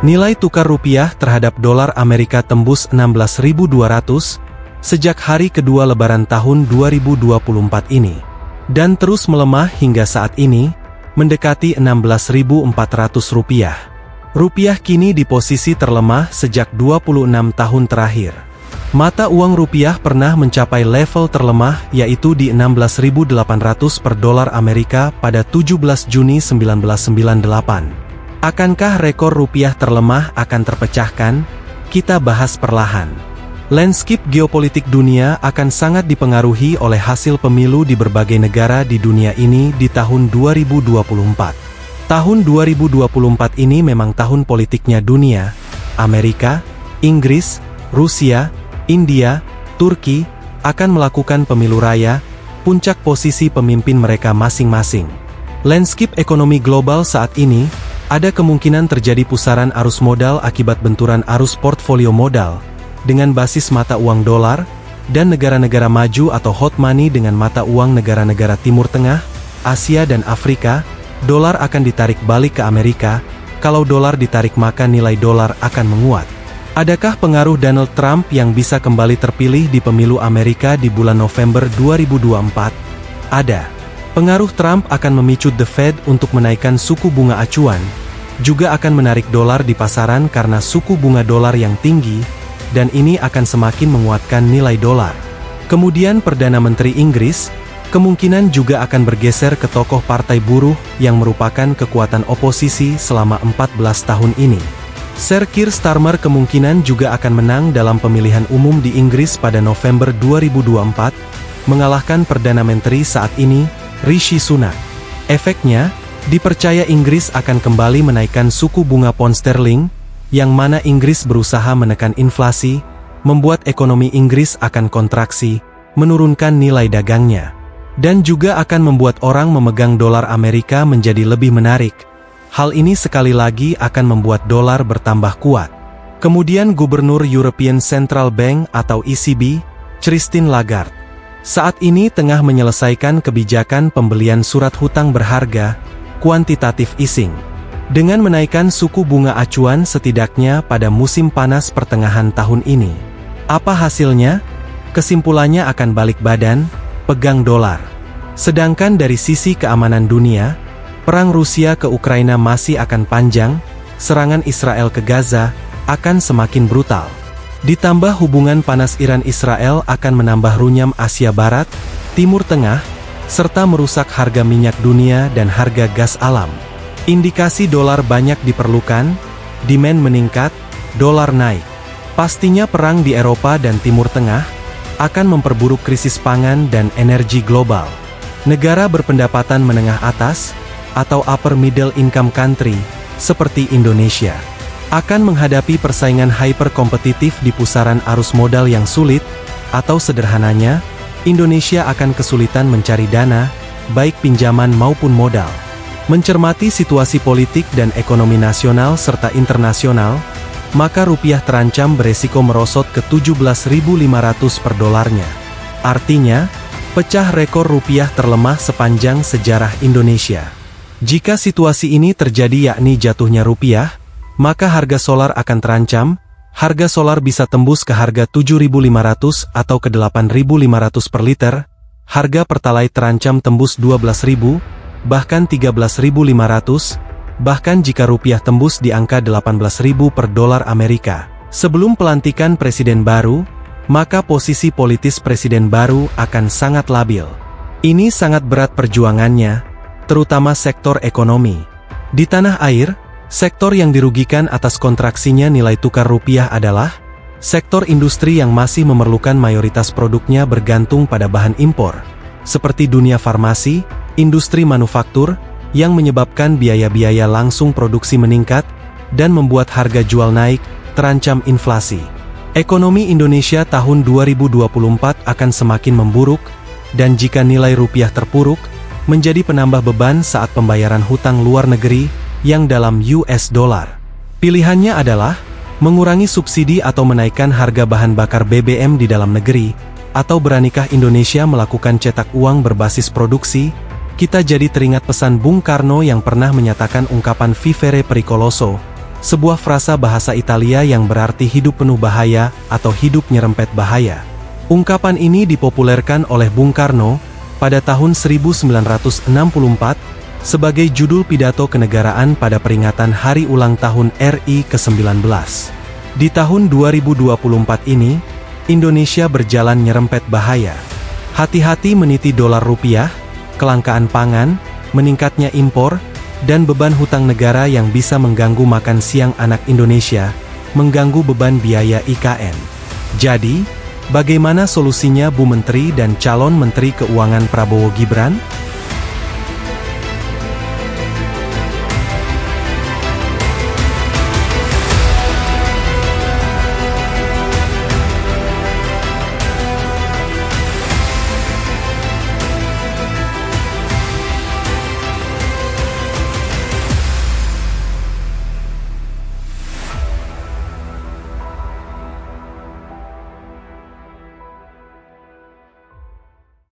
Nilai tukar rupiah terhadap dolar Amerika tembus 16.200 sejak hari kedua Lebaran tahun 2024 ini, dan terus melemah hingga saat ini, mendekati 16.400 rupiah. Rupiah kini di posisi terlemah sejak 26 tahun terakhir. Mata uang rupiah pernah mencapai level terlemah yaitu di 16.800 per dolar Amerika pada 17 Juni 1998. Akankah rekor rupiah terlemah akan terpecahkan? Kita bahas perlahan. Landscape geopolitik dunia akan sangat dipengaruhi oleh hasil pemilu di berbagai negara di dunia ini di tahun 2024. Tahun 2024 ini memang tahun politiknya dunia. Amerika, Inggris, Rusia, India, Turki akan melakukan pemilu raya, puncak posisi pemimpin mereka masing-masing. Landscape ekonomi global saat ini ada kemungkinan terjadi pusaran arus modal akibat benturan arus portfolio modal dengan basis mata uang dolar dan negara-negara maju atau hot money dengan mata uang negara-negara Timur Tengah, Asia dan Afrika. Dolar akan ditarik balik ke Amerika. Kalau dolar ditarik maka nilai dolar akan menguat. Adakah pengaruh Donald Trump yang bisa kembali terpilih di pemilu Amerika di bulan November 2024? Ada. Pengaruh Trump akan memicu The Fed untuk menaikkan suku bunga acuan, juga akan menarik dolar di pasaran karena suku bunga dolar yang tinggi, dan ini akan semakin menguatkan nilai dolar. Kemudian Perdana Menteri Inggris, kemungkinan juga akan bergeser ke tokoh partai buruh yang merupakan kekuatan oposisi selama 14 tahun ini. Sir Keir Starmer kemungkinan juga akan menang dalam pemilihan umum di Inggris pada November 2024, mengalahkan Perdana Menteri saat ini, Rishi Sunak. Efeknya, dipercaya Inggris akan kembali menaikkan suku bunga pound sterling, yang mana Inggris berusaha menekan inflasi, membuat ekonomi Inggris akan kontraksi, menurunkan nilai dagangnya, dan juga akan membuat orang memegang dolar Amerika menjadi lebih menarik. Hal ini sekali lagi akan membuat dolar bertambah kuat. Kemudian Gubernur European Central Bank atau ECB, Christine Lagarde, saat ini tengah menyelesaikan kebijakan pembelian surat hutang berharga, quantitative easing, dengan menaikkan suku bunga acuan setidaknya pada musim panas pertengahan tahun ini. Apa hasilnya? Kesimpulannya akan balik badan, pegang dolar. Sedangkan dari sisi keamanan dunia, perang Rusia ke Ukraina masih akan panjang, serangan Israel ke Gaza akan semakin brutal. Ditambah hubungan panas Iran-Israel akan menambah runyam Asia Barat, Timur Tengah, serta merusak harga minyak dunia dan harga gas alam. Indikasi dolar banyak diperlukan, demand meningkat, dolar naik. Pastinya perang di Eropa dan Timur Tengah akan memperburuk krisis pangan dan energi global. Negara berpendapatan menengah atas, atau upper middle income country, seperti Indonesia, akan menghadapi persaingan hyper-kompetitif di pusaran arus modal yang sulit, atau sederhananya, Indonesia akan kesulitan mencari dana, baik pinjaman maupun modal. Mencermati situasi politik dan ekonomi nasional serta internasional, maka rupiah terancam beresiko merosot ke 17.500 per dolarnya. Artinya, pecah rekor rupiah terlemah sepanjang sejarah Indonesia. Jika situasi ini terjadi yakni jatuhnya rupiah, maka harga solar akan terancam. Harga solar bisa tembus ke harga 7.500 atau ke 8.500 per liter. Harga pertalite terancam tembus 12.000, bahkan 13.500, bahkan jika rupiah tembus di angka 18.000 per dolar Amerika. Sebelum pelantikan presiden baru, maka posisi politis presiden baru akan sangat labil. Ini sangat berat perjuangannya, terutama sektor ekonomi. Di tanah air, sektor yang dirugikan atas kontraksinya nilai tukar rupiah adalah sektor industri yang masih memerlukan mayoritas produknya bergantung pada bahan impor, seperti dunia farmasi, industri manufaktur, yang menyebabkan biaya-biaya langsung produksi meningkat, dan membuat harga jual naik, terancam inflasi. Ekonomi Indonesia tahun 2024 akan semakin memburuk, dan jika nilai rupiah terpuruk, menjadi penambah beban saat pembayaran hutang luar negeri, yang dalam US dollar. Pilihannya adalah mengurangi subsidi atau menaikkan harga bahan bakar BBM di dalam negeri, atau beranikah Indonesia melakukan cetak uang berbasis produksi. Kita jadi teringat pesan Bung Karno yang pernah menyatakan ungkapan vivere pericoloso, sebuah frasa bahasa Italia yang berarti hidup penuh bahaya atau hidup nyerempet bahaya. Ungkapan ini dipopulerkan oleh Bung Karno pada tahun 1964 sebagai judul pidato kenegaraan pada peringatan Hari Ulang Tahun RI ke-19. Di tahun 2024 ini, Indonesia berjalan nyerempet bahaya. Hati-hati meniti dolar rupiah, kelangkaan pangan, meningkatnya impor, dan beban hutang negara yang bisa mengganggu makan siang anak Indonesia, mengganggu beban biaya IKN. Jadi, bagaimana solusinya Bu Menteri dan calon Menteri Keuangan Prabowo Gibran?